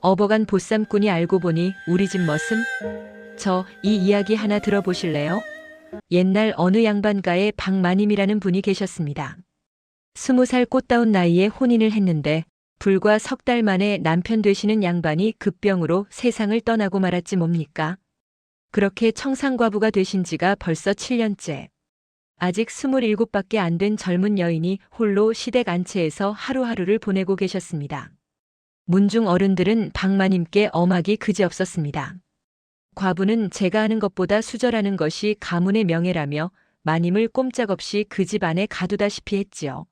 업어간 보쌈꾼이 알고 보니 우리 집 머슴? 저 이 이야기 하나 들어보실래요? 옛날 어느 양반가에 박마님이라는 분이 계셨습니다. 20살 꽃다운 나이에 혼인을 했는데 불과 석 달 만에 남편 되시는 양반이 급병으로 세상을 떠나고 말았지 뭡니까? 그렇게 청산과부가 되신 지가 벌써 7년째. 아직 27밖에 안 된 젊은 여인이 홀로 시댁 안채에서 하루하루를 보내고 계셨습니다. 문중 어른들은 박마님께 엄하기 그지없었습니다. 과부는 제가 하는 것보다 수절하는 것이 가문의 명예라며 마님을 꼼짝없이 그 집 안에 가두다시피 했지요.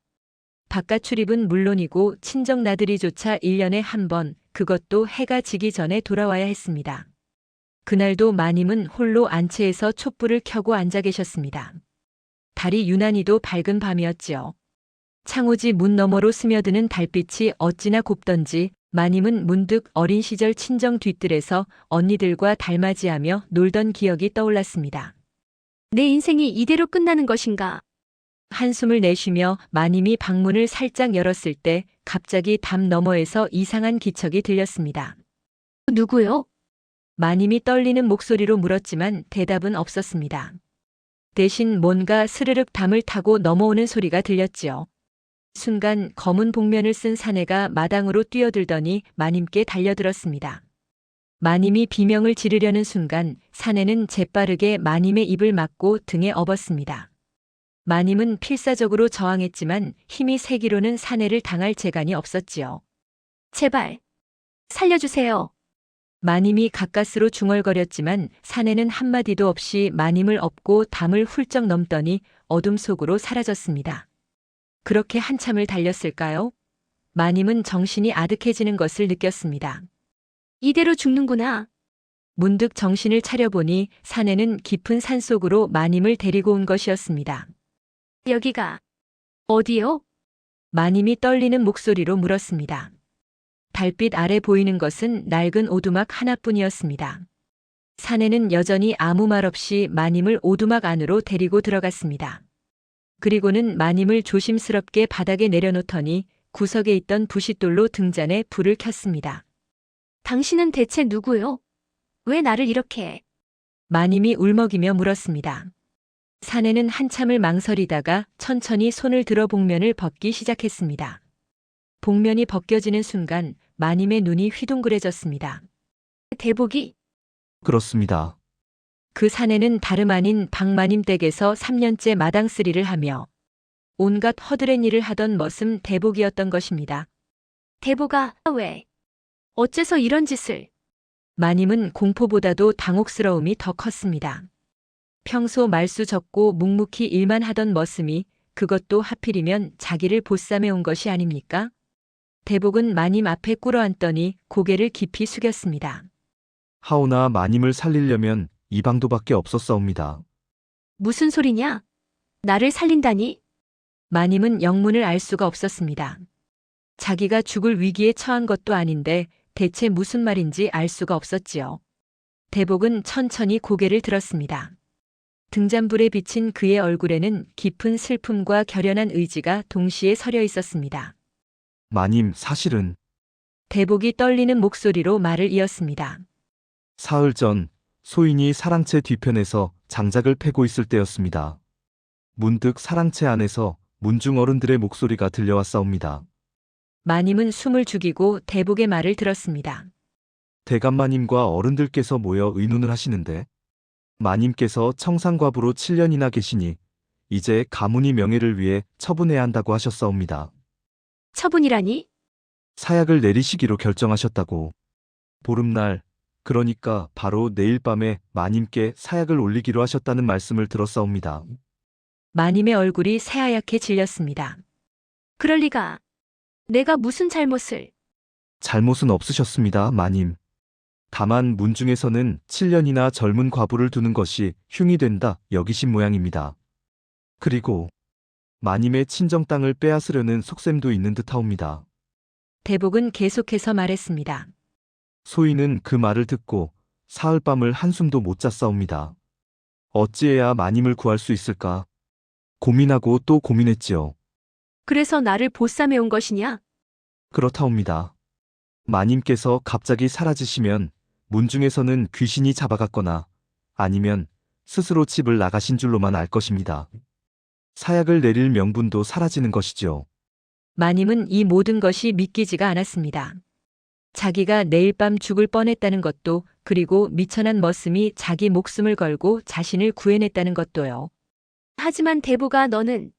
바깥 출입은 물론이고 친정 나들이조차 1년에 한 번, 그것도 해가 지기 전에 돌아와야 했습니다. 그날도 마님은 홀로 안채에서 촛불을 켜고 앉아 계셨습니다. 달이 유난히도 밝은 밤이었지요. 창호지 문 너머로 스며드는 달빛이 어찌나 곱던지 마님은 문득 어린 시절 친정 뒤뜰에서 언니들과 달맞이하며 놀던 기억이 떠올랐습니다. 내 인생이 이대로 끝나는 것인가? 한숨을 내쉬며 마님이 방문을 살짝 열었을 때 갑자기 담 너머에서 이상한 기척이 들렸습니다. 누구요? 마님이 떨리는 목소리로 물었지만 대답은 없었습니다. 대신 뭔가 스르륵 담을 타고 넘어오는 소리가 들렸지요. 순간 검은 복면을 쓴 사내가 마당으로 뛰어들더니 마님께 달려들었습니다. 마님이 비명을 지르려는 순간 사내는 재빠르게 마님의 입을 막고 등에 업었습니다. 마님은 필사적으로 저항했지만 힘이 세기로는 사내를 당할 재간이 없었지요. 제발 살려주세요. 마님이 가까스로 중얼거렸지만 사내는 한마디도 없이 마님을 업고 담을 훌쩍 넘더니 어둠 속으로 사라졌습니다. 그렇게 한참을 달렸을까요? 마님은 정신이 아득해지는 것을 느꼈습니다. 이대로 죽는구나. 문득 정신을 차려보니 사내는 깊은 산속으로 마님을 데리고 온 것이었습니다. 여기가 어디요? 마님이 떨리는 목소리로 물었습니다. 달빛 아래 보이는 것은 낡은 오두막 하나뿐이었습니다. 사내는 여전히 아무 말 없이 마님을 오두막 안으로 데리고 들어갔습니다. 그리고는 마님을 조심스럽게 바닥에 내려놓더니 구석에 있던 부싯돌로 등잔에 불을 켰습니다. 당신은 대체 누구요? 왜 나를 이렇게... 마님이 울먹이며 물었습니다. 사내는 한참을 망설이다가 천천히 손을 들어 복면을 벗기 시작했습니다. 복면이 벗겨지는 순간 마님의 눈이 휘둥그레졌습니다. 대복이? 그렇습니다. 그 사내는 다름 아닌 박마님 댁에서 3년째 마당쓰리를 하며 온갖 허드렛 일을 하던 머슴 대복이었던 것입니다. 대복아, 왜? 어째서 이런 짓을? 마님은 공포보다도 당혹스러움이 더 컸습니다. 평소 말수 적고 묵묵히 일만 하던 머슴이 그것도 하필이면 자기를 보쌈해 온 것이 아닙니까? 대복은 마님 앞에 꿇어앉더니 고개를 깊이 숙였습니다. 하오나 마님을 살리려면 이 방도밖에 없었사옵니다. 무슨 소리냐? 나를 살린다니? 마님은 영문을 알 수가 없었습니다. 자기가 죽을 위기에 처한 것도 아닌데 대체 무슨 말인지 알 수가 없었지요. 대복은 천천히 고개를 들었습니다. 등잔불에 비친 그의 얼굴에는 깊은 슬픔과 결연한 의지가 동시에 서려 있었습니다. 마님, 사실은 대복이 떨리는 목소리로 말을 이었습니다. 사흘 전 소인이 사랑채 뒤편에서 장작을 패고 있을 때였습니다. 문득 사랑채 안에서 문중 어른들의 목소리가 들려왔사옵니다. 마님은 숨을 죽이고 대복의 말을 들었습니다. 대감마님과 어른들께서 모여 의논을 하시는데 마님께서 청산과부로 7년이나 계시니 이제 가문이 명예를 위해 처분해야 한다고 하셨사옵니다. 처분이라니? 사약을 내리시기로 결정하셨다고. 보름날, 그러니까 바로 내일 밤에 마님께 사약을 올리기로 하셨다는 말씀을 들었사옵니다. 마님의 얼굴이 새하얗게 질렸습니다. 그럴 리가. 내가 무슨 잘못을... 잘못은 없으셨습니다, 마님. 다만 문중에서는 7년이나 젊은 과부를 두는 것이 흉이 된다 여기신 모양입니다. 그리고 마님의 친정 땅을 빼앗으려는 속셈도 있는 듯하옵니다. 대복은 계속해서 말했습니다. 소인은 그 말을 듣고 사흘밤을 한숨도 못 잤사옵니다. 어찌해야 마님을 구할 수 있을까? 고민하고 또 고민했지요. 그래서 나를 보쌈해 온 것이냐? 그렇다옵니다. 마님께서 갑자기 사라지시면 문중에서는 귀신이 잡아갔거나 아니면 스스로 집을 나가신 줄로만 알 것입니다. 사약을 내릴 명분도 사라지는 것이죠. 마님은 이 모든 것이 믿기지가 않았습니다. 자기가 내일 밤 죽을 뻔했다는 것도, 그리고 미천한 머슴이 자기 목숨을 걸고 자신을 구해냈다는 것도요. 하지만 대보가 너는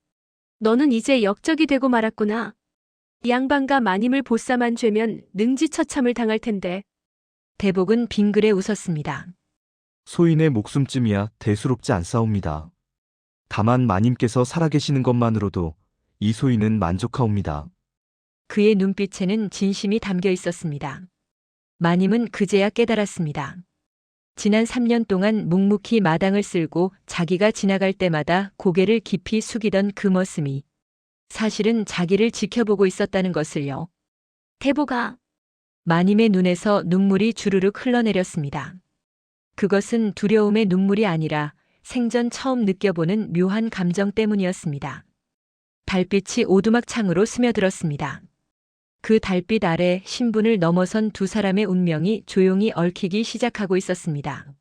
이제 역적이 되고 말았구나. 양반과 마님을 보쌈한 죄면 능지처참을 당할 텐데. 대복은 빙그레 웃었습니다. 소인의 목숨쯤이야 대수롭지 않사옵니다. 다만 마님께서 살아계시는 것만으로도 이 소인은 만족하옵니다. 그의 눈빛에는 진심이 담겨 있었습니다. 마님은 그제야 깨달았습니다. 지난 3년 동안 묵묵히 마당을 쓸고 자기가 지나갈 때마다 고개를 깊이 숙이던 그 머슴이 사실은 자기를 지켜보고 있었다는 것을요. 대보가 마님의 눈에서 눈물이 주르륵 흘러내렸습니다. 그것은 두려움의 눈물이 아니라 생전 처음 느껴보는 묘한 감정 때문이었습니다. 달빛이 오두막 창으로 스며들었습니다. 그 달빛 아래 신분을 넘어선 두 사람의 운명이 조용히 얽히기 시작하고 있었습니다.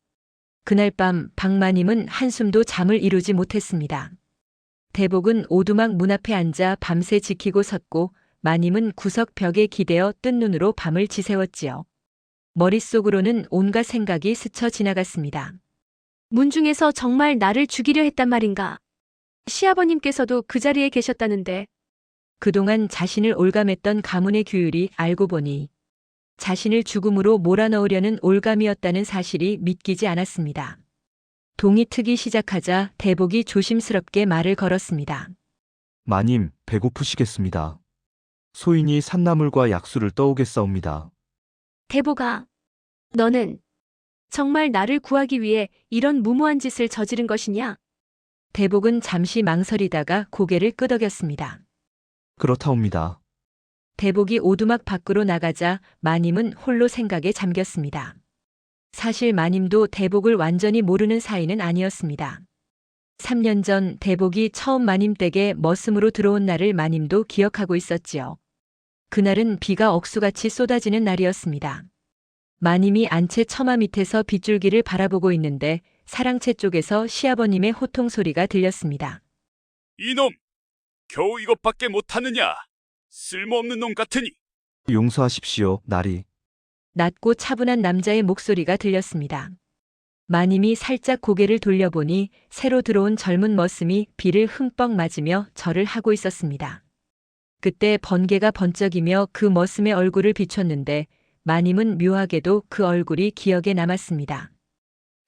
그날 밤 박마님은 한숨도 잠을 이루지 못했습니다. 대복은 오두막 문 앞에 앉아 밤새 지키고 섰고 마님은 구석 벽에 기대어 뜬 눈으로 밤을 지새웠지요. 머릿속으로는 온갖 생각이 스쳐 지나갔습니다. 문중에서 정말 나를 죽이려 했단 말인가? 시아버님께서도 그 자리에 계셨다는데. 그동안 자신을 올감했던 가문의 규율이 알고 보니 자신을 죽음으로 몰아넣으려는 올감이었다는 사실이 믿기지 않았습니다. 동이 트기 시작하자 대복이 조심스럽게 말을 걸었습니다. 마님, 배고프시겠습니다. 소인이 산나물과 약수를 떠오겠사옵니다. 대보가 너는 정말 나를 구하기 위해 이런 무모한 짓을 저지른 것이냐? 대복은 잠시 망설이다가 고개를 끄덕였습니다. 그렇다옵니다. 대복이 오두막 밖으로 나가자 마님은 홀로 생각에 잠겼습니다. 사실 마님도 대복을 완전히 모르는 사이는 아니었습니다. 3년 전 대복이 처음 마님 댁에 머슴으로 들어온 날을 마님도 기억하고 있었지요. 그날은 비가 억수같이 쏟아지는 날이었습니다. 마님이 안채 처마 밑에서 빗줄기를 바라보고 있는데 사랑채 쪽에서 시아버님의 호통 소리가 들렸습니다. 이놈! 겨우 이것밖에 못하느냐? 쓸모없는 놈 같으니! 용서하십시오, 나리. 낮고 차분한 남자의 목소리가 들렸습니다. 마님이 살짝 고개를 돌려보니 새로 들어온 젊은 머슴이 비를 흠뻑 맞으며 절을 하고 있었습니다. 그때 번개가 번쩍이며 그 머슴의 얼굴을 비췄는데 마님은 묘하게도 그 얼굴이 기억에 남았습니다.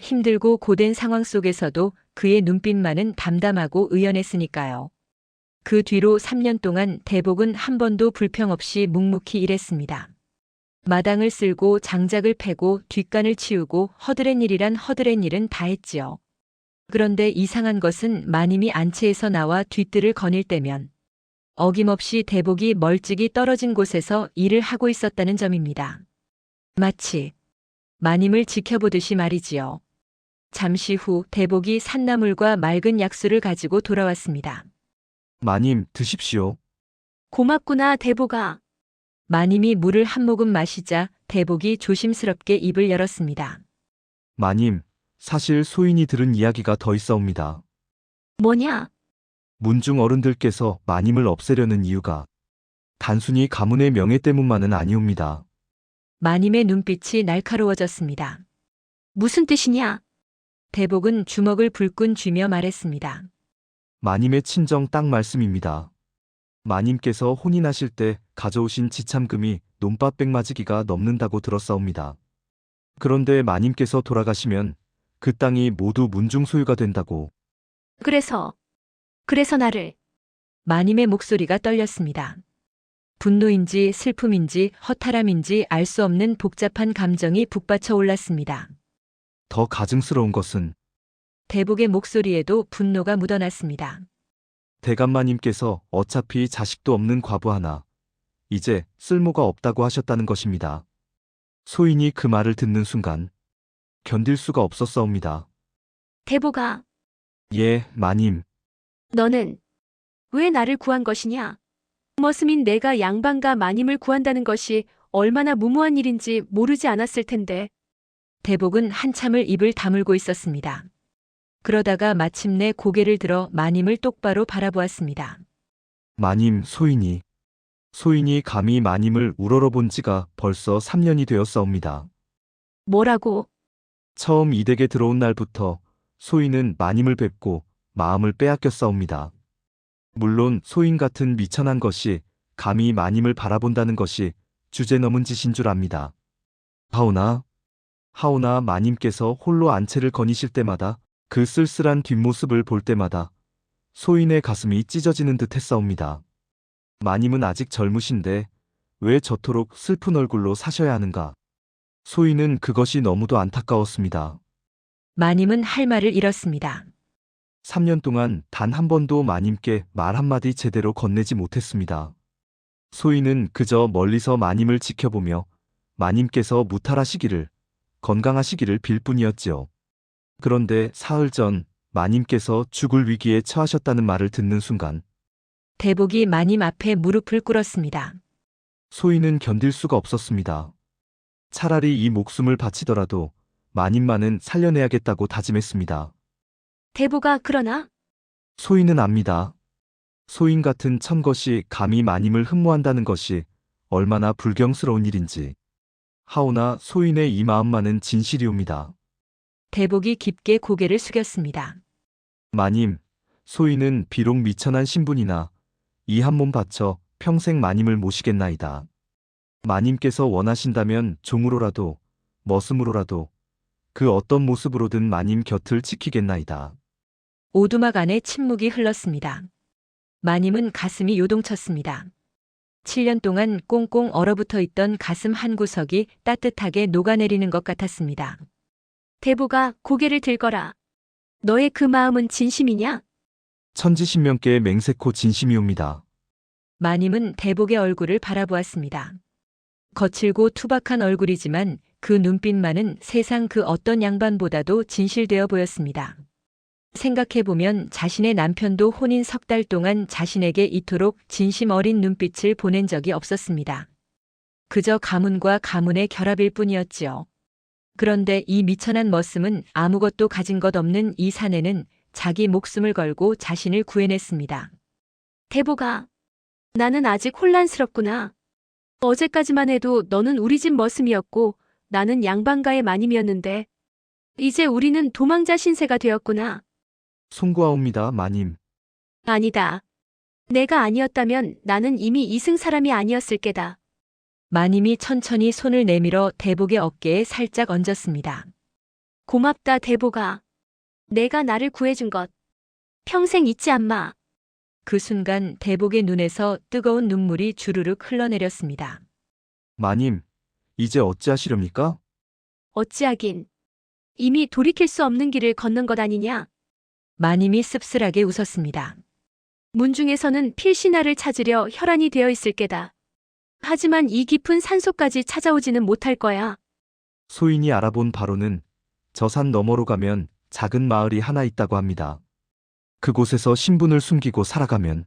힘들고 고된 상황 속에서도 그의 눈빛만은 담담하고 의연했으니까요. 그 뒤로 3년 동안 대복은 한 번도 불평 없이 묵묵히 일했습니다. 마당을 쓸고 장작을 패고 뒷간을 치우고 허드렛 일이란 허드렛 일은 다 했지요. 그런데 이상한 것은 마님이 안채에서 나와 뒷뜰을 거닐 때면 어김없이 대복이 멀찍이 떨어진 곳에서 일을 하고 있었다는 점입니다. 마치 마님을 지켜보듯이 말이지요. 잠시 후 대복이 산나물과 맑은 약수를 가지고 돌아왔습니다. 마님, 드십시오. 고맙구나, 대보가. 마님이 물을 한 모금 마시자 대복이 조심스럽게 입을 열었습니다. 마님, 사실 소인이 들은 이야기가 더 있사옵니다. 뭐냐? 문중 어른들께서 마님을 없애려는 이유가 단순히 가문의 명예 때문만은 아니옵니다. 마님의 눈빛이 날카로워졌습니다. 무슨 뜻이냐? 대복은 주먹을 불끈 쥐며 말했습니다. 마님의 친정 딱 말씀입니다. 마님께서 혼인하실 때 가져오신 지참금이 논밭 100마지기가 넘는다고 들었사옵니다. 그런데 마님께서 돌아가시면 그 땅이 모두 문중 소유가 된다고. 그래서 나를. 마님의 목소리가 떨렸습니다. 분노인지 슬픔인지 허탈함인지 알 수 없는 복잡한 감정이 북받쳐 올랐습니다. 더 가증스러운 것은 대복의 목소리에도 분노가 묻어났습니다. 대감마님께서 어차피 자식도 없는 과부 하나, 이제 쓸모가 없다고 하셨다는 것입니다. 소인이 그 말을 듣는 순간 견딜 수가 없었사옵니다. 대보가 예, 마님. 너는 왜 나를 구한 것이냐? 머슴인 내가 양반과 마님을 구한다는 것이 얼마나 무모한 일인지 모르지 않았을 텐데. 대복은 한참을 입을 다물고 있었습니다. 그러다가 마침내 고개를 들어 마님을 똑바로 바라보았습니다. 마님, 소인이 감히 마님을 우러러본 지가 벌써 3년이 되었사옵니다. 뭐라고? 처음 이 댁에 들어온 날부터 소인은 마님을 뵙고 마음을 빼앗겼사옵니다. 물론 소인 같은 미천한 것이 감히 마님을 바라본다는 것이 주제넘은 짓인 줄 압니다. 하오나 마님께서 홀로 안채를 거니실 때마다 그 쓸쓸한 뒷모습을 볼 때마다 소인의 가슴이 찢어지는 듯 했사옵니다. 마님은 아직 젊으신데 왜 저토록 슬픈 얼굴로 사셔야 하는가? 소인은 그것이 너무도 안타까웠습니다. 마님은 할 말을 잃었습니다. 3년 동안 단 한 번도 마님께 말 한마디 제대로 건네지 못했습니다. 소인은 그저 멀리서 마님을 지켜보며 마님께서 무탈하시기를, 건강하시기를 빌 뿐이었지요. 그런데 사흘 전 마님께서 죽을 위기에 처하셨다는 말을 듣는 순간 대복이 마님 앞에 무릎을 꿇었습니다. 소인은 견딜 수가 없었습니다. 차라리 이 목숨을 바치더라도 마님만은 살려내야겠다고 다짐했습니다. 대보가 그러나? 소인은 압니다. 소인 같은 천것이 감히 마님을 흠모한다는 것이 얼마나 불경스러운 일인지. 하오나 소인의 이 마음만은 진실이옵니다. 대복이 깊게 고개를 숙였습니다. 마님, 소인은 비록 미천한 신분이나 이 한 몸 바쳐 평생 마님을 모시겠나이다. 마님께서 원하신다면 종으로라도 머슴으로라도 그 어떤 모습으로든 마님 곁을 지키겠나이다. 오두막 안에 침묵이 흘렀습니다. 마님은 가슴이 요동쳤습니다. 7년 동안 꽁꽁 얼어붙어 있던 가슴 한 구석이 따뜻하게 녹아내리는 것 같았습니다. 대보가 고개를 들거라. 너의 그 마음은 진심이냐? 천지신명께의 맹세코 진심이옵니다. 마님은 대복의 얼굴을 바라보았습니다. 거칠고 투박한 얼굴이지만 그 눈빛만은 세상 그 어떤 양반보다도 진실되어 보였습니다. 생각해보면 자신의 남편도 혼인 3달 동안 자신에게 이토록 진심 어린 눈빛을 보낸 적이 없었습니다. 그저 가문과 가문의 결합일 뿐이었지요. 그런데 이 미천한 머슴은 아무것도 가진 것 없는 이 사내는 자기 목숨을 걸고 자신을 구해냈습니다. 대보가, 나는 아직 혼란스럽구나. 어제까지만 해도 너는 우리 집 머슴이었고 나는 양반가의 마님이었는데 이제 우리는 도망자 신세가 되었구나. 송구하옵니다, 마님. 아니다. 내가 아니었다면 나는 이미 이승 사람이 아니었을 게다. 마님이 천천히 손을 내밀어 대복의 어깨에 살짝 얹었습니다. 고맙다 대보가. 내가 나를 구해준 것. 평생 잊지 않마. 그 순간 대복의 눈에서 뜨거운 눈물이 주르륵 흘러내렸습니다. 마님, 이제 어찌하시렵니까? 어찌하긴. 이미 돌이킬 수 없는 길을 걷는 것 아니냐. 마님이 씁쓸하게 웃었습니다. 문중에서는 필신하를 찾으려 혈안이 되어 있을 게다. 하지만 이 깊은 산속까지 찾아오지는 못할 거야. 소인이 알아본 바로는 저 산 너머로 가면 작은 마을이 하나 있다고 합니다. 그곳에서 신분을 숨기고 살아가면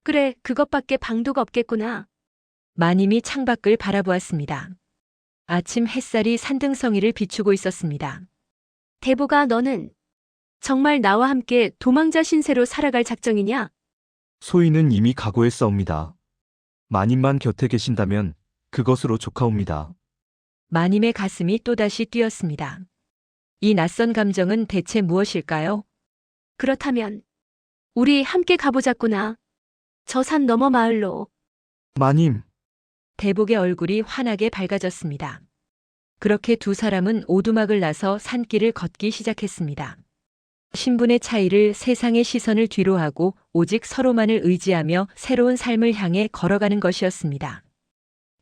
그래, 그것밖에 방도가 없겠구나. 마님이 창밖을 바라보았습니다. 아침 햇살이 산등성이를 비추고 있었습니다. 대보가 너는 정말 나와 함께 도망자 신세로 살아갈 작정이냐? 소인은 이미 각오했사옵니다. 마님만 곁에 계신다면 그것으로 족하옵니다. 마님의 가슴이 또다시 뛰었습니다. 이 낯선 감정은 대체 무엇일까요? 그렇다면 우리 함께 가보자꾸나. 저 산 너머 마을로. 마님, 대복의 얼굴이 환하게 밝아졌습니다. 그렇게 두 사람은 오두막을 나서 산길을 걷기 시작했습니다. 신분의 차이를 세상의 시선을 뒤로하고 오직 서로만을 의지하며 새로운 삶을 향해 걸어가는 것이었습니다.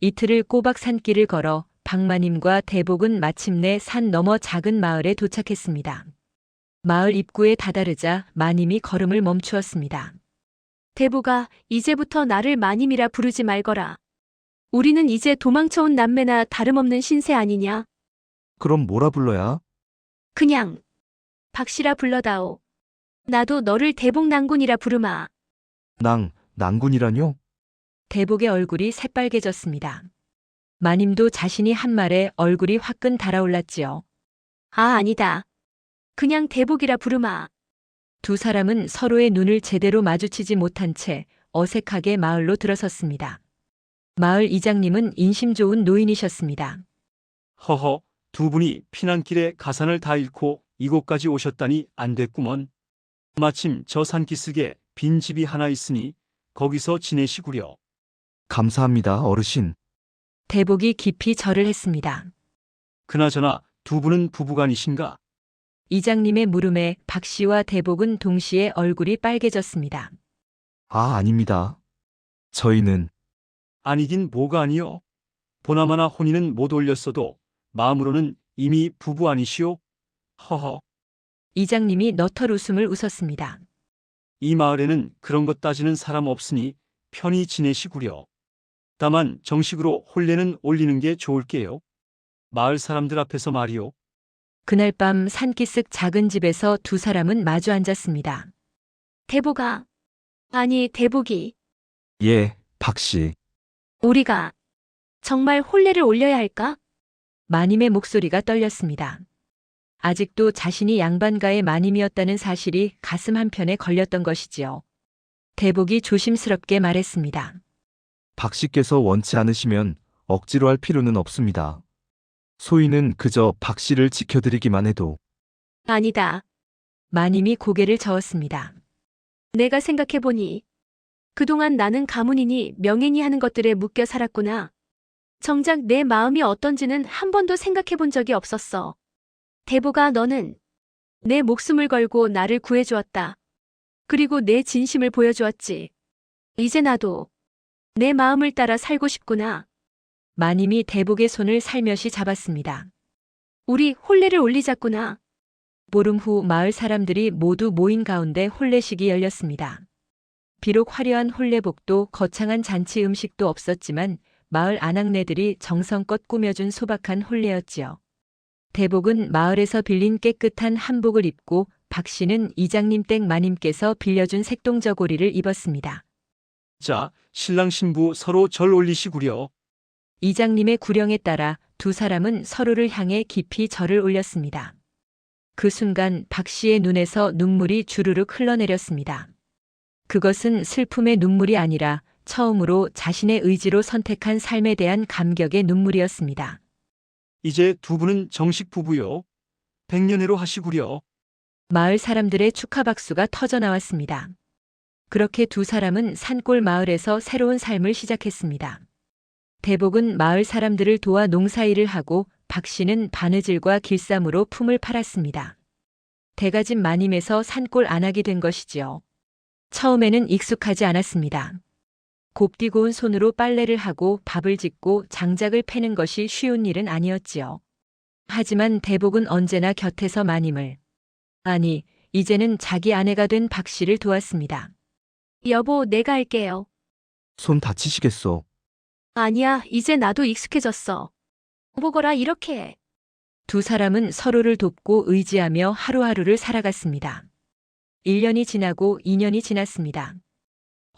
이틀을 꼬박 산길을 걸어 박마님과 대복은 마침내 산 너머 작은 마을에 도착했습니다. 마을 입구에 다다르자 마님이 걸음을 멈추었습니다. 대보가 이제부터 나를 마님이라 부르지 말거라. 우리는 이제 도망쳐온 남매나 다름없는 신세 아니냐? 그럼 뭐라 불러야? 그냥 박씨라 불러다오. 나도 너를 대복난군이라 부르마. 낭군이라뇨? 대복의 얼굴이 새빨개졌습니다. 마님도 자신이 한 말에 얼굴이 화끈 달아올랐지요. 아, 아니다. 그냥 대복이라 부르마. 두 사람은 서로의 눈을 제대로 마주치지 못한 채 어색하게 마을로 들어섰습니다. 마을 이장님은 인심 좋은 노인이셨습니다. 허허, 두 분이 피난길에 가산을 다 잃고 이곳까지 오셨다니 안 됐구먼. 마침 저 산기슭에 빈 집이 하나 있으니 거기서 지내시구려. 감사합니다, 어르신. 대복이 깊이 절을 했습니다. 그나저나 두 분은 부부간이신가? 이장님의 물음에 박 씨와 대복은 동시에 얼굴이 빨개졌습니다. 아, 아닙니다. 저희는 아니긴 뭐가 아니요. 보나마나 혼인은 못 올렸어도 마음으로는 이미 부부 아니시오? 허허, 이장님이 너털 웃음을 웃었습니다. 이 마을에는 그런 것 따지는 사람 없으니 편히 지내시구려. 다만 정식으로 혼례는 올리는 게 좋을게요. 마을 사람들 앞에서 말이오. 그날 밤 산기슭 작은 집에서 두 사람은 마주 앉았습니다. 대복아. 아니, 대복이. 예, 박 씨. 우리가 정말 혼례를 올려야 할까? 마님의 목소리가 떨렸습니다. 아직도 자신이 양반가의 마님이었다는 사실이 가슴 한편에 걸렸던 것이지요. 대복이 조심스럽게 말했습니다. 박 씨께서 원치 않으시면 억지로 할 필요는 없습니다. 소인은 그저 박 씨를 지켜드리기만 해도. 아니다. 마님이 고개를 저었습니다. 내가 생각해보니 그동안 나는 가문이니 명예니 하는 것들에 묶여 살았구나. 정작 내 마음이 어떤지는 한 번도 생각해본 적이 없었어. 대복아, 너는 내 목숨을 걸고 나를 구해주었다. 그리고 내 진심을 보여주었지. 이제 나도 내 마음을 따라 살고 싶구나. 마님이 대복의 손을 살며시 잡았습니다. 우리 혼례를 올리자꾸나. 보름 후 마을 사람들이 모두 모인 가운데 혼례식이 열렸습니다. 비록 화려한 혼례복도 거창한 잔치 음식도 없었지만 마을 아낙네들이 정성껏 꾸며준 소박한 혼례였지요. 대복은 마을에서 빌린 깨끗한 한복을 입고 박 씨는 이장님 댁 마님께서 빌려준 색동저고리를 입었습니다. 자, 신랑 신부 서로 절 올리시구려. 이장님의 구령에 따라 두 사람은 서로를 향해 깊이 절을 올렸습니다. 그 순간 박 씨의 눈에서 눈물이 주르륵 흘러내렸습니다. 그것은 슬픔의 눈물이 아니라 처음으로 자신의 의지로 선택한 삶에 대한 감격의 눈물이었습니다. 이제 두 분은 정식 부부요. 백년해로 하시구려. 마을 사람들의 축하 박수가 터져 나왔습니다. 그렇게 두 사람은 산골 마을에서 새로운 삶을 시작했습니다. 대복은 마을 사람들을 도와 농사일을 하고 박 씨는 바느질과 길쌈으로 품을 팔았습니다. 대가집 마님에서 산골 안악이 된 것이지요. 처음에는 익숙하지 않았습니다. 곱디고 온 손으로 빨래를 하고 밥을 짓고 장작을 패는 것이 쉬운 일은 아니었지요. 하지만 대복은 언제나 곁에서 마님을, 아니, 이제는 자기 아내가 된 박 씨를 도왔습니다. 여보, 내가 할게요. 손 다치시겠소. 아니야, 이제 나도 익숙해졌어. 보거라, 이렇게. 두 사람은 서로를 돕고 의지하며 하루하루를 살아갔습니다. 1년이 지나고 2년이 지났습니다.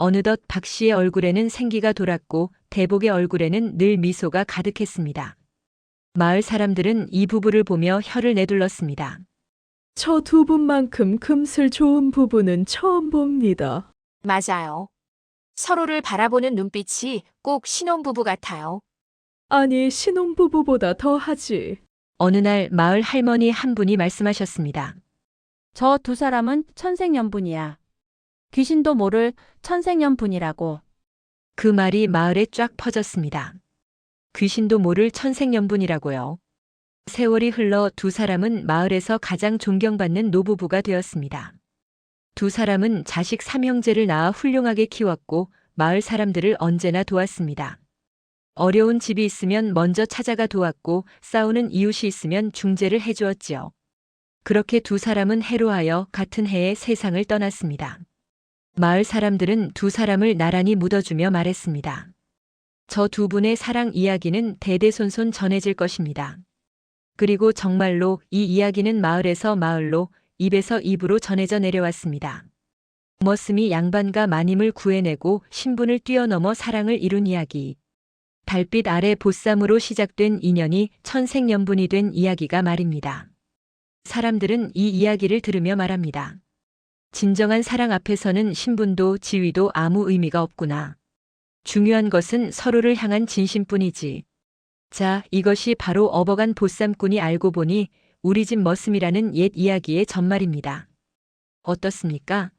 어느덧 박 씨의 얼굴에는 생기가 돌았고 대복의 얼굴에는 늘 미소가 가득했습니다. 마을 사람들은 이 부부를 보며 혀를 내둘렀습니다. 저 두 분만큼 금슬 좋은 부부는 처음 봅니다. 맞아요. 서로를 바라보는 눈빛이 꼭 신혼부부 같아요. 아니, 신혼부부보다 더하지. 어느 날 마을 할머니 한 분이 말씀하셨습니다. 저 두 사람은 천생연분이야. 귀신도 모를 천생연분이라고. 그 말이 마을에 쫙 퍼졌습니다. 귀신도 모를 천생연분이라고요. 세월이 흘러 두 사람은 마을에서 가장 존경받는 노부부가 되었습니다. 두 사람은 자식 3형제를 낳아 훌륭하게 키웠고 마을 사람들을 언제나 도왔습니다. 어려운 집이 있으면 먼저 찾아가 도왔고 싸우는 이웃이 있으면 중재를 해주었지요. 그렇게 두 사람은 해로하여 같은 해에 세상을 떠났습니다. 마을 사람들은 두 사람을 나란히 묻어주며 말했습니다. 저 두 분의 사랑 이야기는 대대손손 전해질 것입니다. 그리고 정말로 이 이야기는 마을에서 마을로, 입에서 입으로 전해져 내려왔습니다. 머슴이 양반과 마님을 구해내고 신분을 뛰어넘어 사랑을 이룬 이야기. 달빛 아래 보쌈으로 시작된 인연이 천생연분이 된 이야기가 말입니다. 사람들은 이 이야기를 들으며 말합니다. 진정한 사랑 앞에서는 신분도 지위도 아무 의미가 없구나. 중요한 것은 서로를 향한 진심뿐이지. 자, 이것이 바로 업어간 보쌈꾼이 알고 보니 우리 집 머슴이라는 옛 이야기의 전말입니다. 어떻습니까?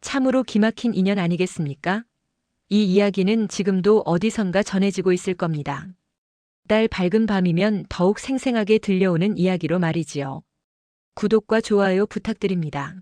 참으로 기막힌 인연 아니겠습니까? 이 이야기는 지금도 어디선가 전해지고 있을 겁니다. 달 밝은 밤이면 더욱 생생하게 들려오는 이야기로 말이지요. 구독과 좋아요 부탁드립니다.